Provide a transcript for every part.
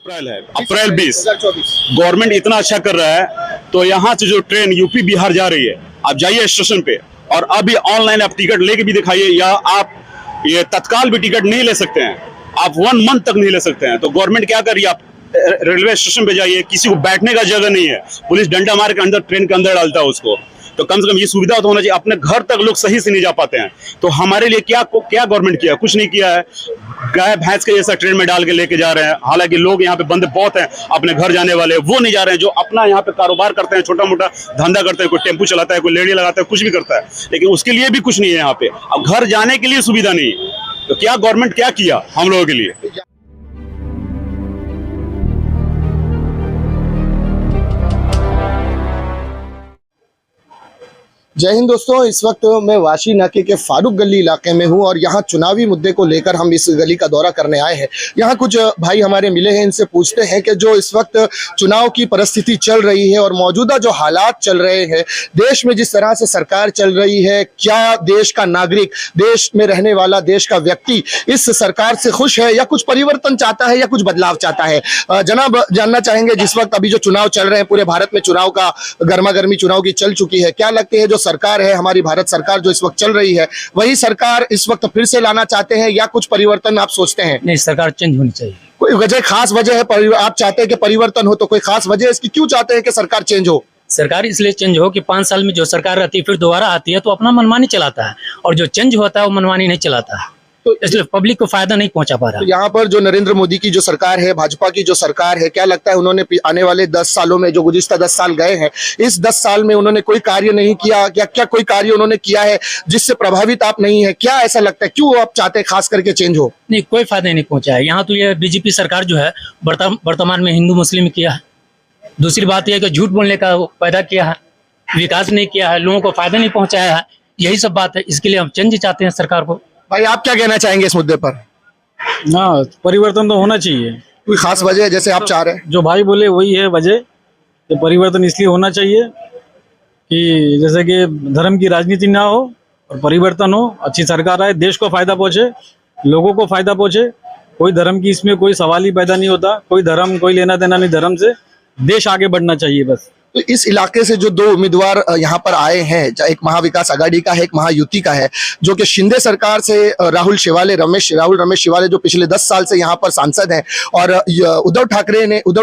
अप्रैल है, अप्रैल 20 गवर्नमेंट इतना अच्छा कर रहा है। तो यहाँ से जो ट्रेन यूपी बिहार जा रही है, आप जाइए स्टेशन पे और अभी ऑनलाइन आप टिकट लेके भी दिखाइए, या आप ये तत्काल भी टिकट नहीं ले सकते हैं, आप 1 मंथ तक नहीं ले सकते हैं। तो गवर्नमेंट क्या कर रही है, आप रेलवे स्टेशन पे जाइए, किसी को बैठने का जगह नहीं है, पुलिस डंडा मार के अंदर ट्रेन के अंदर डालता है उसको। तो कम से कम ये सुविधा तो होना चाहिए। अपने घर तक लोग सही से नहीं जा पाते हैं, तो हमारे लिए क्या गवर्नमेंट किया? कुछ नहीं किया है। गाय भैंस के जैसा ट्रेन में डाल के लेके जा रहे हैं। हालांकि लोग यहाँ पे बंदे बहुत हैं अपने घर जाने वाले, वो नहीं जा रहे हैं। जो अपना यहाँ पे कारोबार करते हैं, छोटा मोटा धंधा करते हैं, कोई टेम्पू चलाता है, कोई लेडी लगाता है, कुछ भी करता है, लेकिन उसके लिए भी कुछ नहीं है यहाँ पे। अब घर जाने के लिए सुविधा नहीं है, तो क्या गवर्नमेंट क्या किया हम लोगों के लिए? जय हिंद दोस्तों, इस वक्त मैं वाशी नाके के फारूक गली इलाके में हूं और यहाँ चुनावी मुद्दे को लेकर हम इस गली का दौरा करने आए हैं। यहाँ कुछ भाई हमारे मिले हैं, इनसे पूछते हैं कि जो इस वक्त चुनाव की परिस्थिति चल रही है और मौजूदा जो हालात चल रहे हैं, देश में जिस तरह से सरकार चल रही है, क्या देश का नागरिक, देश में रहने वाला देश का व्यक्ति इस सरकार से खुश है या कुछ परिवर्तन चाहता है या कुछ बदलाव चाहता है? जनाब, जानना चाहेंगे, जिस वक्त अभी जो चुनाव चल रहे हैं, पूरे भारत में चुनाव का गर्मा गर्मी चुनाव की चल चुकी है, क्या लगती है जो सरकार है, हमारी भारत सरकार जो इस वक्त चल रही है, वही सरकार इस वक्त फिर से लाना चाहते हैं या कुछ परिवर्तन आप सोचते हैं? नहीं, सरकार चेंज होनी चाहिए। कोई वजह, खास वजह है? आप चाहते हैं कि परिवर्तन हो, तो कोई खास वजह है इसकी, क्यों चाहते हैं कि सरकार चेंज हो? सरकार इसलिए चेंज हो कि 5 साल में जो सरकार रहती है फिर दोबारा आती है तो अपना मनमानी चलाता है, और जो चेंज होता है वो मनमानी नहीं चलाता है, तो इसलिए पब्लिक को फायदा नहीं पहुंचा पा रहा। तो यहाँ पर जो नरेंद्र मोदी की जो सरकार है, भाजपा की जो सरकार है, क्या लगता है उन्होंने आने वाले 10 सालों में, जो गुज़िश्ता 10 साल गए हैं, इस 10 साल में उन्होंने कोई कार्य नहीं किया? क्या कोई कार्य उन्होंने किया है जिससे प्रभावित आप नहीं है? क्या ऐसा लगता है, क्यों आप चाहते हैं खास करके चेंज हो? नहीं, कोई फायदा नहीं पहुंचा है। यहाँ तो ये बीजेपी सरकार जो है वर्तमान में हिंदू मुस्लिम किया है। दूसरी बात यह है कि झूठ बोलने का पैदा किया है, विकास नहीं किया है, लोगों को फायदा नहीं पहुंचाया है। यही सब बात है, इसके लिए हम चेंज चाहते हैं सरकार को। भाई, आप क्या कहना चाहेंगे इस मुद्दे पर? ना, परिवर्तन तो होना चाहिए। कोई खास वजह है जैसे आप चाह रहे हैं? जो भाई बोले वही है वजह। तो परिवर्तन इसलिए होना चाहिए कि जैसे कि धर्म की राजनीति ना हो और परिवर्तन हो, अच्छी सरकार आए, देश को फायदा पहुंचे, लोगों को फायदा पहुंचे। कोई धर्म की इसमें कोई सवाल ही पैदा नहीं होता, कोई धर्म, कोई लेना देना नहीं धर्म से। देश आगे बढ़ना चाहिए बस। तो इस इलाके से जो 2 उम्मीदवार यहाँ पर आए हैं, एक महाविकास आघाड़ी का है, एक महायुति का है, जो कि शिंदे सरकार से राहुल रमेश शिवाले जो पिछले 10 साल से यहाँ पर सांसद हैं, और उद्धव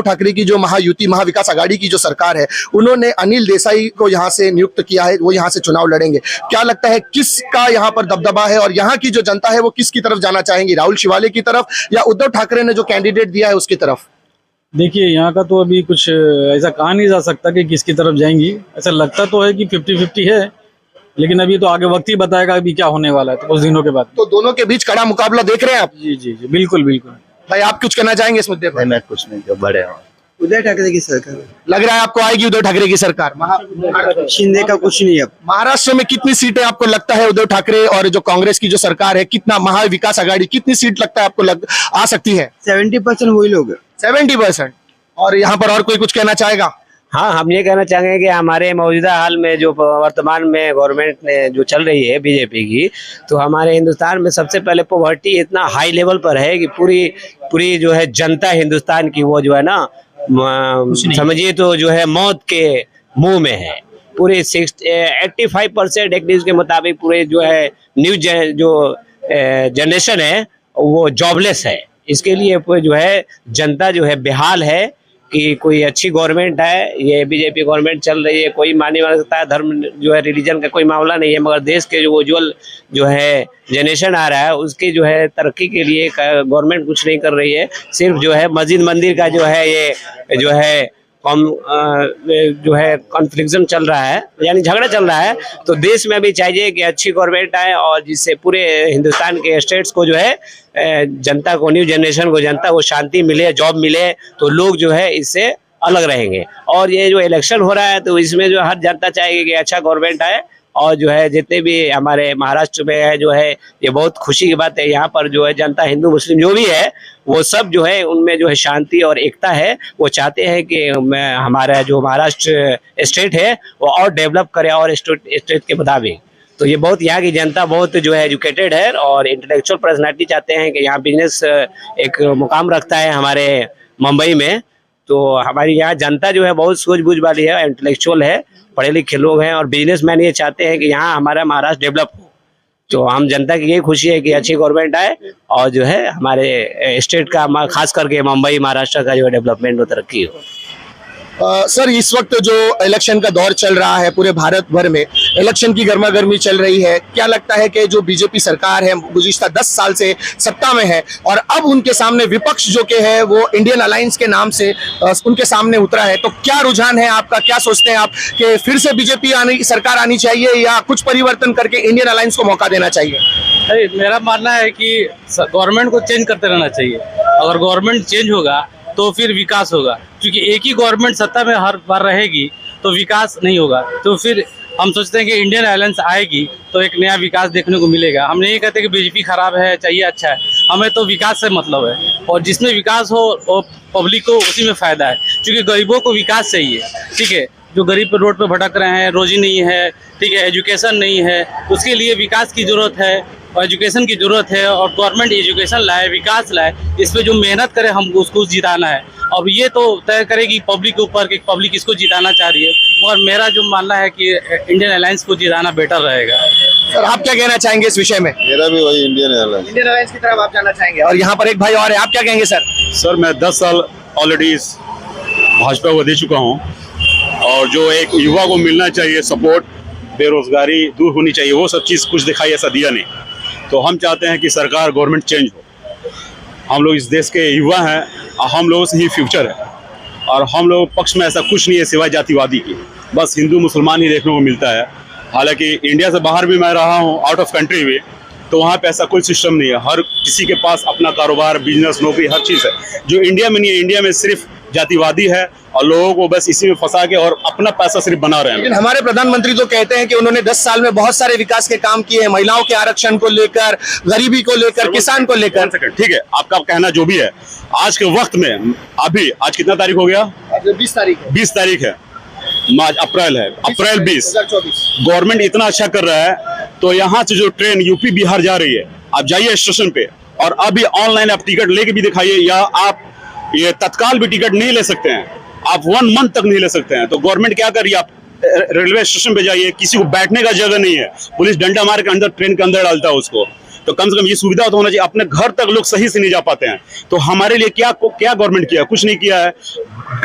ठाकरे की जो महायुति महाविकास आघाड़ी की जो सरकार है, उन्होंने अनिल देसाई को यहाँ से नियुक्त किया है, वो यहाँ से चुनाव लड़ेंगे। क्या लगता है किसका यहाँ पर दबदबा है और यहाँ की जो जनता है वो किसकी तरफ जाना चाहेंगी, राहुल शिवाले की तरफ या उद्धव ठाकरे ने जो कैंडिडेट दिया है उसकी तरफ? देखिए, यहाँ का तो अभी कुछ ऐसा कहा नहीं जा सकता कि किसकी तरफ जाएंगी। ऐसा लगता तो है कि 50-50 है, लेकिन अभी तो आगे वक्त ही बताएगा अभी क्या होने वाला है, तो कुछ दिनों के बाद। तो दोनों के बीच कड़ा मुकाबला देख रहे हैं आप? जी जी जी, बिल्कुल बिल्कुल। भाई, आप कुछ कहना चाहेंगे इस मुद्दे पर? मैं कुछ नहीं, जो बड़े हो। उद्धव ठाकरे की सरकार लग रहा है आपको आएगी? उद्धव ठाकरे की सरकार? शिंदे का कुछ नहीं है। महाराष्ट्र में कितनी सीटें आपको लगता है उद्धव ठाकरे और जो कांग्रेस की जो सरकार है, कितना महाविकास आघाड़ी, कितनी सीट लगता है आपको आ सकती है? 70% वही लोग। 70%। और यहाँ पर और कोई कुछ कहना चाहेगा? हाँ, हम ये कहना चाहेंगे कि हमारे मौजूदा हाल में जो वर्तमान में गवर्नमेंट ने जो चल रही है बीजेपी की, तो हमारे हिंदुस्तान में सबसे पहले पॉवर्टी इतना हाई लेवल पर है कि पूरी जो है जनता हिंदुस्तान की, वो जो है ना, समझिए तो जो है मौत के मुंह में है। पूरे 85% एक न्यूज के मुताबिक पूरे जो है न्यूज जो जनरेशन है वो जॉबलेस है। इसके लिए जो है जनता जो है बेहाल है कि कोई अच्छी गवर्नमेंट है, ये बीजेपी गवर्नमेंट चल रही है, कोई मानी मान सकता है, धर्म जो है रिलीजन का कोई मामला नहीं है, मगर देश के जो उज्जवल जो है जनरेशन आ रहा है उसकी जो है तरक्की के लिए गवर्नमेंट कुछ नहीं कर रही है। सिर्फ जो है मस्जिद मंदिर का जो है ये जो है कॉन्फ्लिक्शन चल रहा है, यानी झगड़ा चल रहा है। तो देश में भी चाहिए कि अच्छी गवर्नमेंट आए और जिससे पूरे हिंदुस्तान के स्टेट्स को जो है जनता को, न्यू जनरेशन को, जनता को शांति मिले, जॉब मिले, तो लोग जो है इससे अलग रहेंगे। और ये जो इलेक्शन हो रहा है तो इसमें जो हर जनता चाहेगी कि अच्छा गवर्नमेंट आए, और जो है जितने भी हमारे महाराष्ट्र में है जो है, ये बहुत खुशी की बात है, यहाँ पर जो है जनता हिंदू मुस्लिम जो भी है वो सब जो है उनमें जो है शांति और एकता है। वो चाहते हैं कि हमारा जो महाराष्ट्र स्टेट है वो और डेवलप करे और स्टेट के मुताबिक। तो ये बहुत, यहाँ की जनता बहुत जो है एजुकेटेड है और इंटेलेक्चुअल पर्सनैलिटी चाहते हैं कि यहाँ बिजनेस एक मुकाम रखता है हमारे मुंबई में। तो हमारी यहाँ जनता जो है बहुत सूझबूझ वाली है, इंटेलेक्चुअल है, पढ़े लिखे लोग हैं और बिजनेसमैन ये चाहते हैं कि यहाँ हमारा महाराष्ट्र डेवलप हो। तो हम जनता की यही खुशी है कि अच्छी गवर्नमेंट आए और जो है हमारे स्टेट का, खास करके मुंबई महाराष्ट्र का जो डेवलपमेंट हो, तरक्की हो। सर, इस वक्त जो इलेक्शन का दौर चल रहा है पूरे भारत भर में, इलेक्शन की गर्मा गर्मी चल रही है, क्या लगता है कि जो बीजेपी सरकार है गुज़िश्ता 10 साल से सत्ता में है और अब उनके सामने विपक्ष जो के है वो इंडियन अलायंस के नाम से उनके सामने उतरा है, तो क्या रुझान है आपका, क्या सोचते हैं आप कि फिर से बीजेपी सरकार आनी चाहिए या कुछ परिवर्तन करके इंडियन अलायंस को मौका देना चाहिए? नहीं, मेरा मानना है कि गवर्नमेंट को चेंज करते रहना चाहिए। अगर गवर्नमेंट चेंज होगा तो फिर विकास होगा, क्योंकि एक ही गवर्नमेंट सत्ता में हर बार रहेगी तो विकास नहीं होगा। तो फिर हम सोचते हैं कि इंडियन अलायंस आएगी तो एक नया विकास देखने को मिलेगा। हम नहीं कहते कि बीजेपी खराब है, चाहिए अच्छा है, हमें तो विकास से मतलब है और जिसमें विकास हो वो पब्लिक को उसी में फ़ायदा है, क्योंकि गरीबों को विकास चाहिए। ठीक है, जो गरीब पर रोड पर भटक रहे हैं, रोजी नहीं है, ठीक है, एजुकेशन नहीं है, उसके लिए विकास की ज़रूरत है और एजुकेशन की ज़रूरत है और गवर्नमेंट एजुकेशन लाए, विकास लाए, इस पे जो मेहनत करे हमको उसको जिताना है। अब ये तो तय करेगी पब्लिक के ऊपर कि पब्लिक इसको जिताना चाह रही है, मगर मेरा जो मानना है कि इंडियन अलायंस को जिताना बेटर रहेगा। सर, आप क्या कहना चाहेंगे इस विषय में? मेरा भी वही इंडियन अलायंस। इंडियन अलायंस की तरफ आप जाना चाहेंगे और यहाँ पर एक भाई और है, आप क्या कहेंगे सर? सर, मैं 10 साल ऑलरेडी इस भाजपा को दे चुका हूँ और जो एक युवा को मिलना चाहिए सपोर्ट, बेरोजगारी दूर होनी चाहिए, वो सब चीज़ कुछ दिखाई ऐसा दिया नहीं। तो हम चाहते हैं कि सरकार, गवर्नमेंट चेंज हो। हम लोग इस देश के युवा हैं और हम लोगों से ही फ्यूचर है और हम लोग पक्ष में ऐसा कुछ नहीं है सिवाय जातिवादी की, बस हिंदू मुसलमान ही देखने को मिलता है। हालांकि इंडिया से बाहर भी मैं रहा हूँ, आउट ऑफ कंट्री भी, तो वहाँ पे ऐसा कोई सिस्टम नहीं है। हर किसी के पास अपना कारोबार, बिजनेस, नौकरी, हर चीज़ है, जो इंडिया में नहीं है। इंडिया में सिर्फ जातिवादी है और लोगों को बस इसी में फंसा के और अपना पैसा सिर्फ बना रहे हैं। लेकिन हमारे प्रधानमंत्री तो कहते हैं कि उन्होंने 10 साल में बहुत सारे विकास के काम किए हैं, महिलाओं के आरक्षण को लेकर, गरीबी को लेकर, किसान को लेकर। ठीक है, आपका कहना जो भी है, आज के वक्त में अभी आज कितना तारीख हो गया? 20 तारीख है। 20 तारीख है, मार्च, अप्रैल है, अप्रैल 20। 2024। गवर्नमेंट इतना अच्छा कर रहा है तो यहाँ से जो ट्रेन यूपी बिहार जा रही है, आप जाइए स्टेशन पे और अभी ऑनलाइन आप टिकट लेके भी दिखाइए, या आप ये तत्काल भी टिकट नहीं ले सकते हैं, आप 1 मंथ तक नहीं ले सकते हैं। तो गवर्नमेंट क्या कर रही है, आप रेलवे स्टेशन पे जाइए, किसी को बैठने का जगह नहीं है, पुलिस डंडा मार के अंदर ट्रेन के अंदर डालता है उसको। तो कम से कम ये सुविधा तो होना चाहिए। अपने घर तक लोग सही से नहीं जा पाते हैं, तो हमारे लिए क्या गवर्नमेंट किया? कुछ नहीं किया है।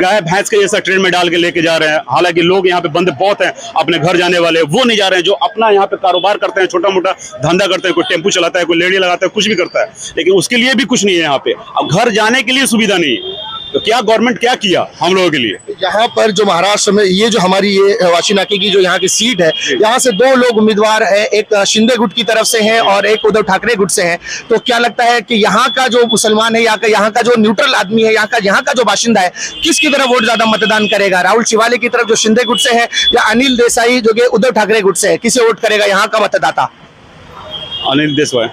गाय भैंस के जैसा ट्रेन में डाल के लेके जा रहे हैं। हालांकि लोग यहाँ पे बंदे बहुत हैं अपने घर जाने वाले, वो नहीं जा रहे हैं। जो अपना यहाँ पे कारोबार करते हैं, छोटा मोटा धंधा करते हैं, कोई टेम्पू चलाता है, कोई लेडी लगाता है, कुछ भी करता है, लेकिन उसके लिए भी कुछ नहीं है यहाँ पे। अब घर जाने के लिए सुविधा नहीं है, तो क्या गवर्नमेंट क्या किया हम लोगों के लिए? यहाँ पर जो महाराष्ट्र में ये जो हमारी ये वाशी नाके की जो यहाँ की सीट है, यहाँ से 2 लोग उम्मीदवार हैं, एक शिंदे गुट की तरफ से हैं और एक उद्धव ठाकरे गुट से हैं। तो क्या लगता है कि यहाँ का जो मुसलमान है, यहाँ का जो न्यूट्रल आदमी है, यहाँ का जो बाशिंदा है, किसकी तरफ वोट ज्यादा मतदान करेगा? राहुल शिवाले की तरफ जो शिंदे गुट से है, या अनिल देसाई जो कि उद्धव ठाकरे गुट से है, किसे वोट करेगा यहाँ का मतदाता? अनिल देसाई।